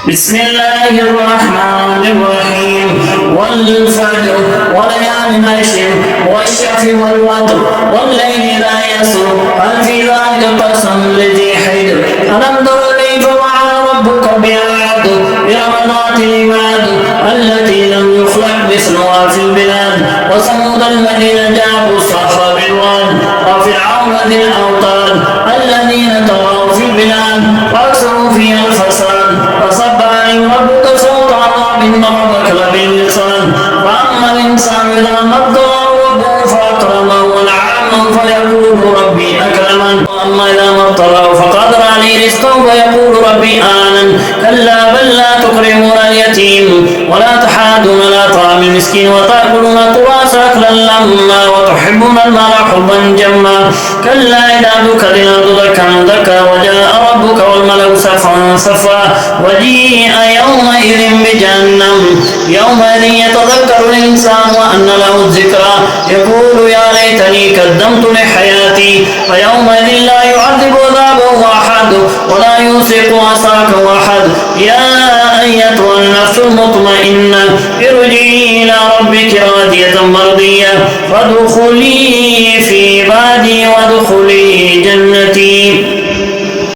بسم الله الرحمن الرحيم والفجر وليال عشر والشفع والوتر والليل إذا يسر هل في ذلك قسم لذي حجر ألم تر كيف فعل ربك بعاد إرم ذات العماد التي لم يخلق مثلها في البلاد وثمود الذين جابوا الصخر بالواد وفرعون ذي الأوتاد الذين طغوا في البلاد وأكثروا فيها الفساد فصب عليهم ربك سوط عذاب ضربك باللسان فأما الإنسان إذا ما ابتلاه ربه فأكرمه ونعمه فيقول ربي أكرمن وأما إذا ما ابتلاه فقدر عليه رزقه فيقول ربي أهانن كلا بل لا تكرمون اليتيم ولا تحاضون على طعام المسكين وتأكلون التراث أكلا لما وتحبون المال حبا جما كلا إذا دكت الأرض دكا دكا وجاء ربك والملك صفا صفا وجيء يومئذ بجهنم يومئذ يتذكر الإنسان وأن له الذكرى يقول يا ليتني قدمت لحياتي فيومئذ لا يعذب عذابه أحد ولا يوثق وثاقه أحد يا أيتها النفس المطمئنة ارجعي إلى ربك راضية مرضية فادخلي في عبادي وادخلي جنتي.